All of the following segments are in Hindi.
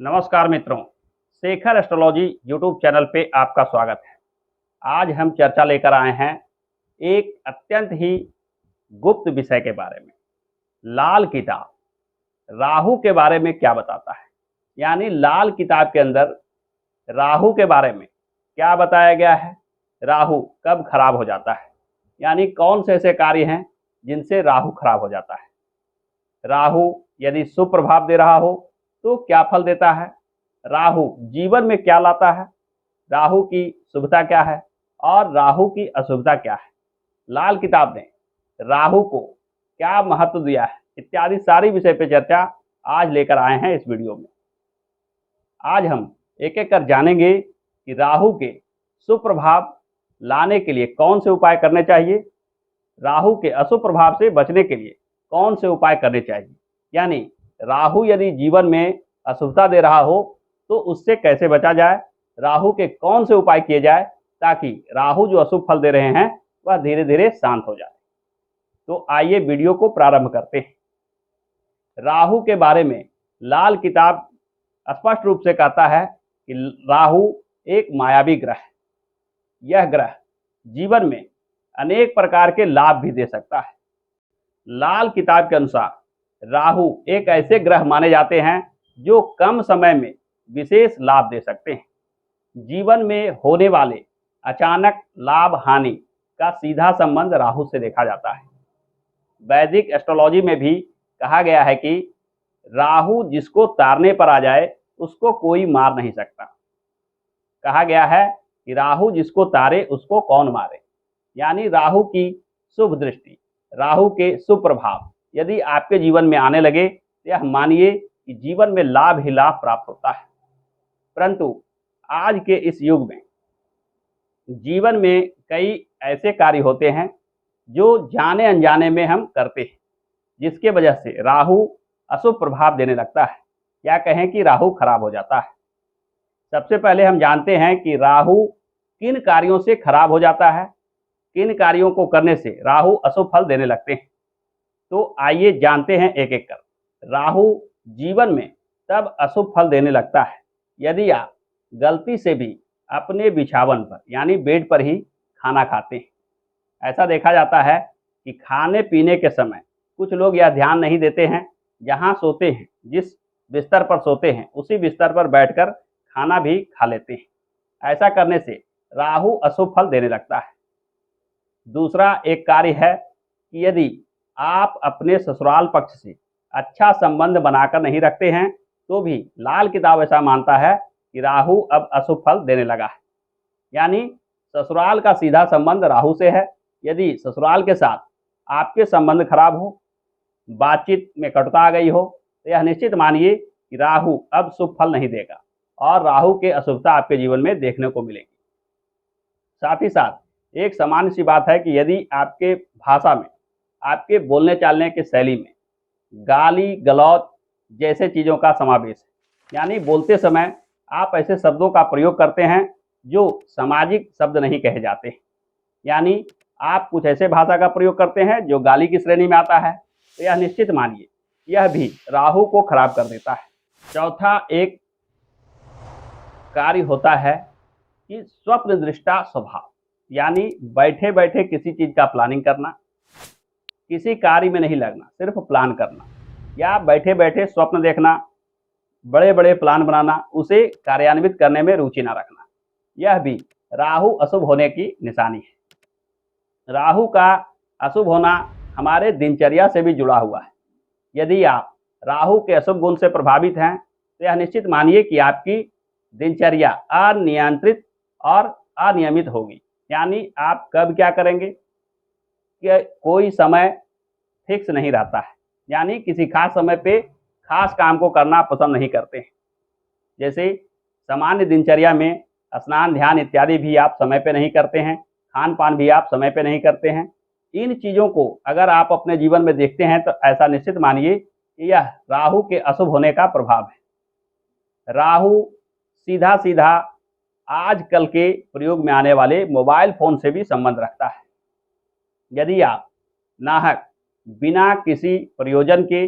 नमस्कार मित्रों, शेखर एस्ट्रोलॉजी यूट्यूब चैनल पे आपका स्वागत है। आज हम चर्चा लेकर आए हैं एक अत्यंत ही गुप्त विषय के बारे में। लाल किताब राहु के बारे में क्या बताता है, यानी लाल किताब के अंदर राहु के बारे में क्या बताया गया है, राहु कब खराब हो जाता है, यानी कौन से ऐसे कार्य हैं जिनसे राहु खराब हो जाता है। राहु यदि शुभ प्रभाव दे रहा हो तो क्या फल देता है, राहु जीवन में क्या लाता है, राहु की शुभता क्या है और राहु की अशुभता क्या है, लाल किताब ने राहु को क्या महत्व दिया है, इत्यादि सारी विषय पे चर्चा आज लेकर आए हैं इस वीडियो में। आज हम एक एक कर जानेंगे कि राहु के शुभ प्रभाव लाने के लिए कौन से उपाय करने चाहिए, राहु के अशुभ प्रभाव से बचने के लिए कौन से उपाय करने चाहिए, यानी राहु यदि जीवन में अशुभता दे रहा हो तो उससे कैसे बचा जाए, राहु के कौन से उपाय किए जाए ताकि राहु जो अशुभ फल दे रहे हैं वह धीरे धीरे शांत हो जाए। तो आइए वीडियो को प्रारंभ करते हैं। राहु के बारे में लाल किताब स्पष्ट रूप से कहता है कि राहु एक मायावी ग्रह है। यह ग्रह जीवन में अनेक प्रकार के लाभ भी दे सकता है। लाल किताब के अनुसार राहु एक ऐसे ग्रह माने जाते हैं जो कम समय में विशेष लाभ दे सकते हैं। जीवन में होने वाले अचानक लाभ हानि का सीधा संबंध राहु से देखा जाता है। वैदिक एस्ट्रोलॉजी में भी कहा गया है कि राहु जिसको तारने पर आ जाए उसको कोई मार नहीं सकता। कहा गया है कि राहु जिसको तारे उसको कौन मारे, यानी राहु की शुभ दृष्टि, राहु के शुभ प्रभाव यदि आपके जीवन में आने लगे तो यह मानिए कि जीवन में लाभ ही लाभ प्राप्त होता है। परंतु आज के इस युग में जीवन में कई ऐसे कार्य होते हैं जो जाने अनजाने में हम करते हैं, जिसके वजह से राहु अशुभ प्रभाव देने लगता है, या कहें कि राहु खराब हो जाता है। सबसे पहले हम जानते हैं कि राहु किन कार्यों से खराब हो जाता है, किन कार्यों को करने से राहु अशुभ फल देने लगते हैं। तो आइए जानते हैं एक एक कर। राहु जीवन में तब अशुभ फल देने लगता है यदि आप गलती से भी अपने बिछावन पर यानी बेड पर ही खाना खाते हैं। ऐसा देखा जाता है कि खाने पीने के समय कुछ लोग यह ध्यान नहीं देते हैं, जहाँ सोते हैं, जिस बिस्तर पर सोते हैं उसी बिस्तर पर बैठकर खाना भी खा लेते हैं। ऐसा करने से राहु अशुभ फल देने लगता है। दूसरा एक कार्य है कि यदि आप अपने ससुराल पक्ष से अच्छा संबंध बनाकर नहीं रखते हैं तो भी लाल किताब ऐसा मानता है कि राहु अब अशुभ फल देने लगा है। यानी ससुराल का सीधा संबंध राहु से है। यदि ससुराल के साथ आपके संबंध खराब हो, बातचीत में कटुता आ गई हो, तो यह निश्चित मानिए कि राहु अब शुभ फल नहीं देगा और राहु के अशुभता आपके जीवन में देखने को मिलेगी। साथ ही साथ एक सामान्य सी बात है कि यदि आपके भाषा में, आपके बोलने चालने की शैली में गाली गलौज जैसे चीज़ों का समावेश है, यानी बोलते समय आप ऐसे शब्दों का प्रयोग करते हैं जो सामाजिक शब्द नहीं कहे जाते, यानी आप कुछ ऐसे भाषा का प्रयोग करते हैं जो गाली की श्रेणी में आता है, तो यह निश्चित मानिए यह भी राहु को खराब कर देता है। चौथा एक कार्य होता है कि स्वप्न दृष्टा स्वभाव, यानी बैठे बैठे किसी चीज़ का प्लानिंग करना, किसी कार्य में नहीं लगना, सिर्फ प्लान करना, या बैठे बैठे स्वप्न देखना, बड़े बड़े प्लान बनाना, उसे कार्यान्वित करने में रुचि ना रखना, यह भी राहु अशुभ होने की निशानी है। राहु का अशुभ होना हमारे दिनचर्या से भी जुड़ा हुआ है। यदि आप राहु के अशुभ गुण से प्रभावित हैं तो यह निश्चित मानिए कि आपकी दिनचर्या अनियंत्रित और अनियमित होगी, यानी आप कब क्या करेंगे कि कोई समय फिक्स नहीं रहता है, यानी किसी खास समय पे खास काम को करना पसंद नहीं करते हैं। जैसे सामान्य दिनचर्या में स्नान ध्यान इत्यादि भी आप समय पे नहीं करते हैं, खान पान भी आप समय पे नहीं करते हैं। इन चीज़ों को अगर आप अपने जीवन में देखते हैं तो ऐसा निश्चित मानिए कि यह राहु के अशुभ होने का प्रभाव है। राहु सीधा सीधा आजकल के प्रयोग में आने वाले मोबाइल फ़ोन से भी संबंध रखता है। यदि आप नाहक बिना किसी प्रयोजन के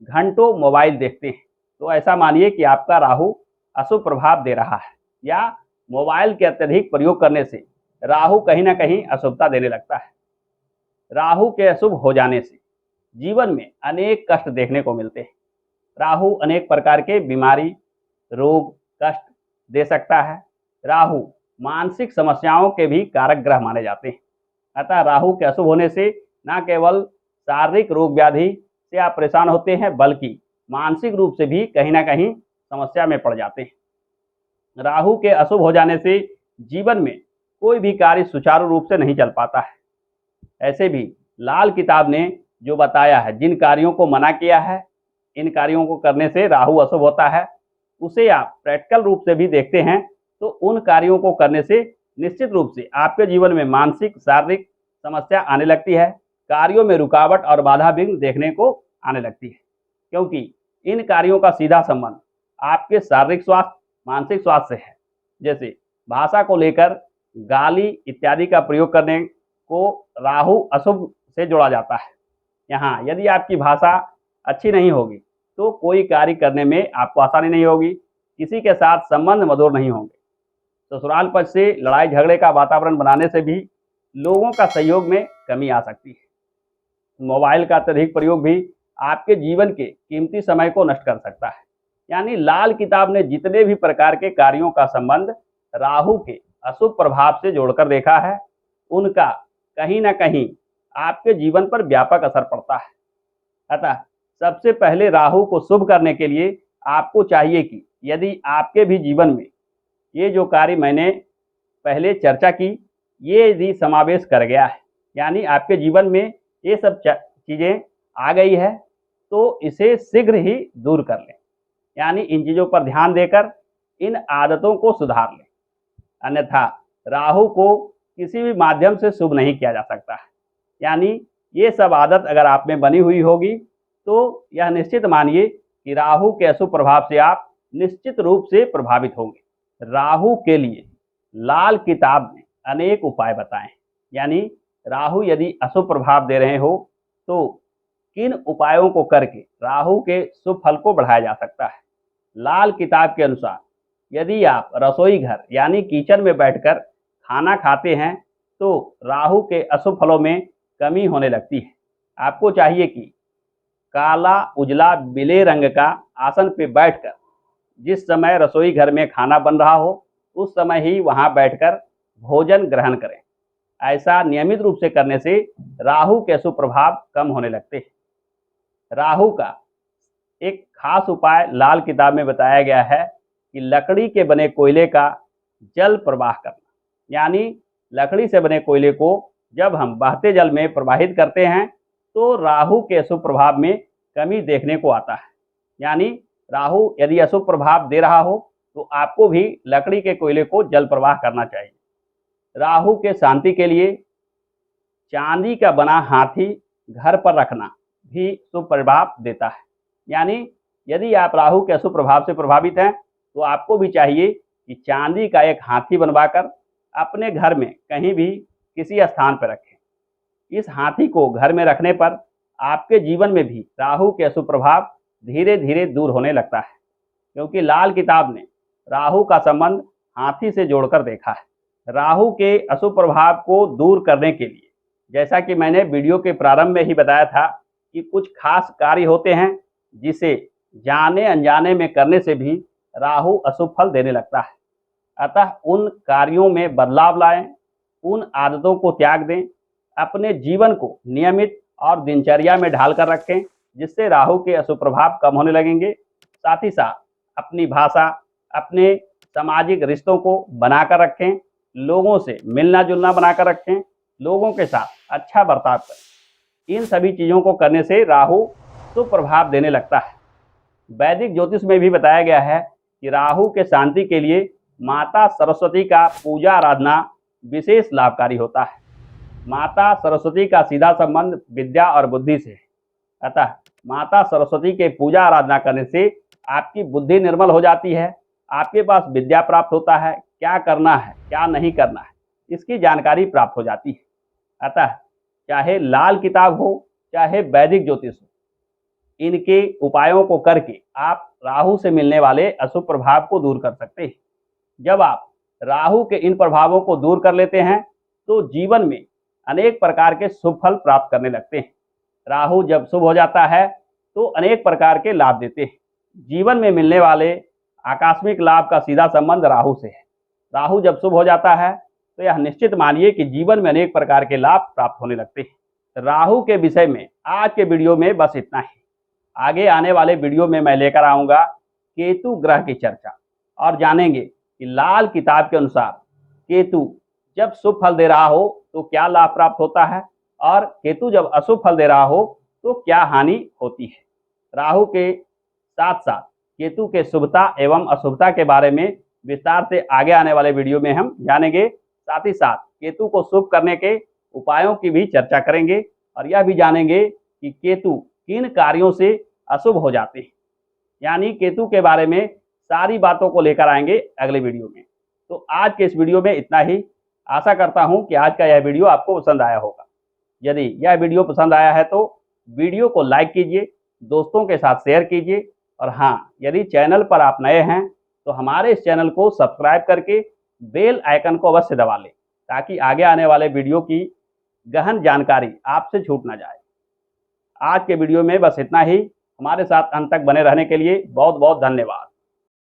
घंटों मोबाइल देखते हैं तो ऐसा मानिए कि आपका राहु अशुभ प्रभाव दे रहा है, या मोबाइल के अत्यधिक प्रयोग करने से राहु कहीं ना कहीं अशुभता देने लगता है। राहु के अशुभ हो जाने से जीवन में अनेक कष्ट देखने को मिलते हैं। राहु अनेक प्रकार के बीमारी, रोग, कष्ट दे सकता है। राहु मानसिक समस्याओं के भी कारक ग्रह माने जाते हैं। अतः राहु के अशुभ होने से न केवल शारीरिक रोग व्याधि से आप परेशान होते हैं, बल्कि मानसिक रूप से भी कहीं ना कहीं समस्या में पड़ जाते हैं। राहु के अशुभ हो जाने से जीवन में कोई भी कार्य सुचारू रूप से नहीं चल पाता है। ऐसे भी लाल किताब ने जो बताया है, जिन कार्यों को मना किया है, इन कार्यों को करने से राहु अशुभ होता है, उसे आप प्रैक्टिकल रूप से भी देखते हैं तो उन कार्यों को करने से निश्चित रूप से आपके जीवन में मानसिक, शारीरिक समस्या आने लगती है। कार्यों में रुकावट और बाधा विघ्न देखने को आने लगती है, क्योंकि इन कार्यों का सीधा संबंध आपके शारीरिक स्वास्थ्य, मानसिक स्वास्थ्य से है। जैसे भाषा को लेकर गाली इत्यादि का प्रयोग करने को राहु अशुभ से जोड़ा जाता है। यहाँ यदि आपकी भाषा अच्छी नहीं होगी तो कोई कार्य करने में आपको आसानी नहीं होगी, किसी के साथ संबंध मधुर नहीं होंगे। ससुराल पक्ष से लड़ाई झगड़े का वातावरण बनाने से भी लोगों का सहयोग में कमी आ सकती है। मोबाइल का अत्यधिक प्रयोग भी आपके जीवन के कीमती समय को नष्ट कर सकता है। यानी लाल किताब ने जितने भी प्रकार के कार्यों का संबंध राहु के अशुभ प्रभाव से जोड़कर देखा है, उनका कहीं ना कहीं आपके जीवन पर व्यापक असर पड़ता है। अतः सबसे पहले राहु को शुभ करने के लिए आपको चाहिए कि यदि आपके भी जीवन में ये जो कार्य मैंने पहले चर्चा की, ये यदि समावेश कर गया है, यानी आपके जीवन में ये सब चीज़ें आ गई है, तो इसे शीघ्र ही दूर कर लें। यानी इन चीज़ों पर ध्यान देकर इन आदतों को सुधार लें, अन्यथा राहु को किसी भी माध्यम से शुभ नहीं किया जा सकता है। यानी ये सब आदत अगर आप में बनी हुई होगी तो यह निश्चित मानिए कि राहु के अशुभ प्रभाव से आप निश्चित रूप से प्रभावित होंगे। राहु के लिए लाल किताब ने अनेक उपाय बताए हैं। यानी राहु यदि अशुभ प्रभाव दे रहे हो तो किन उपायों को करके राहु के शुभ फल को बढ़ाया जा सकता है। लाल किताब के अनुसार यदि आप रसोई घर यानी किचन में बैठकर खाना खाते हैं तो राहु के अशुभ फलों में कमी होने लगती है। आपको चाहिए कि काला, उजला, बिले रंग का आसन पे बैठकर जिस समय रसोई घर में खाना बन रहा हो उस समय ही वहां बैठकर भोजन ग्रहण करें। ऐसा नियमित रूप से करने से राहु के अशुभ प्रभाव कम होने लगते हैं। राहु का एक खास उपाय लाल किताब में बताया गया है कि लकड़ी के बने कोयले का जल प्रवाह करना। यानी लकड़ी से बने कोयले को जब हम बहते जल में प्रवाहित करते हैं तो राहु के अशुभ प्रभाव में कमी देखने को आता है। यानी राहु यदि अशुभ प्रभाव दे रहा हो तो आपको भी लकड़ी के कोयले को जल प्रवाह करना चाहिए। राहु के शांति के लिए चांदी का बना हाथी घर पर रखना भी शुभ प्रभाव देता है। यानी यदि आप राहु के अशुभ प्रभाव से प्रभावित हैं तो आपको भी चाहिए कि चांदी का एक हाथी बनवाकर अपने घर में कहीं भी किसी स्थान पर रखें। इस हाथी को घर में रखने पर आपके जीवन में भी राहु के अशुभ प्रभाव धीरे धीरे दूर होने लगता है, क्योंकि लाल किताब ने राहु का संबंध हाथी से जोड़कर देखा है। राहु के अशुभ प्रभाव को दूर करने के लिए जैसा कि मैंने वीडियो के प्रारंभ में ही बताया था कि कुछ खास कार्य होते हैं जिसे जाने अनजाने में करने से भी राहु अशुभ फल देने लगता है। अतः उन कार्यों में बदलाव लाएं, उन आदतों को त्याग दें, अपने जीवन को नियमित और दिनचर्या में ढालकर रखें, जिससे राहु के अशुभ प्रभाव कम होने लगेंगे। साथ ही साथ अपनी भाषा, अपने सामाजिक रिश्तों को बनाकर रखें, लोगों से मिलना जुलना बनाकर रखें, लोगों के साथ अच्छा बर्ताव करें। इन सभी चीज़ों को करने से राहु शुभ प्रभाव देने लगता है। वैदिक ज्योतिष में भी बताया गया है कि राहु के शांति के लिए माता सरस्वती का पूजा आराधना विशेष लाभकारी होता है। माता सरस्वती का सीधा संबंध विद्या और बुद्धि से है। अतः माता सरस्वती के पूजा आराधना करने से आपकी बुद्धि निर्मल हो जाती है, आपके पास विद्या प्राप्त होता है, क्या करना है क्या नहीं करना है इसकी जानकारी प्राप्त हो जाती है। अतः चाहे लाल किताब हो चाहे वैदिक ज्योतिष हो, इनके उपायों को करके आप राहु से मिलने वाले अशुभ प्रभाव को दूर कर सकते हैं। जब आप राहु के इन प्रभावों को दूर कर लेते हैं तो जीवन में अनेक प्रकार के शुभ फल प्राप्त करने लगते हैं। राहु जब शुभ हो जाता है तो अनेक प्रकार के लाभ देते हैं। जीवन में मिलने वाले आकस्मिक लाभ का सीधा संबंध राहु से है। राहु जब शुभ हो जाता है तो यह निश्चित मानिए कि जीवन में अनेक प्रकार के लाभ प्राप्त होने लगते हैं। राहु के विषय में आज के वीडियो में बस इतना ही। आगे आने वाले वीडियो में मैं लेकर आऊंगा केतु ग्रह की चर्चा और जानेंगे कि लाल किताब के अनुसार केतु जब शुभ फल दे रहा हो तो क्या लाभ प्राप्त होता है और केतु जब अशुभ फल दे रहा हो तो क्या हानि होती है। राहु के साथ साथ केतु के शुभता एवं अशुभता के बारे में विस्तार से आगे आने वाले वीडियो में हम जानेंगे। साथ ही साथ केतु को शुभ करने के उपायों की भी चर्चा करेंगे और यह भी जानेंगे कि केतु किन कार्यों से अशुभ हो जाते हैं। यानी केतु के बारे में सारी बातों को लेकर आएंगे अगले वीडियो में। तो आज के इस वीडियो में इतना ही। आशा करता हूं कि आज का यह वीडियो आपको पसंद आया होगा। यदि यह वीडियो पसंद आया है तो वीडियो को लाइक कीजिए, दोस्तों के साथ शेयर कीजिए और हाँ, यदि चैनल पर आप नए हैं तो हमारे इस चैनल को सब्सक्राइब करके बेल आइकन को अवश्य दबा लें ताकि आगे आने वाले वीडियो की गहन जानकारी आपसे छूट ना जाए। आज के वीडियो में बस इतना ही। हमारे साथ अंत तक बने रहने के लिए बहुत बहुत धन्यवाद।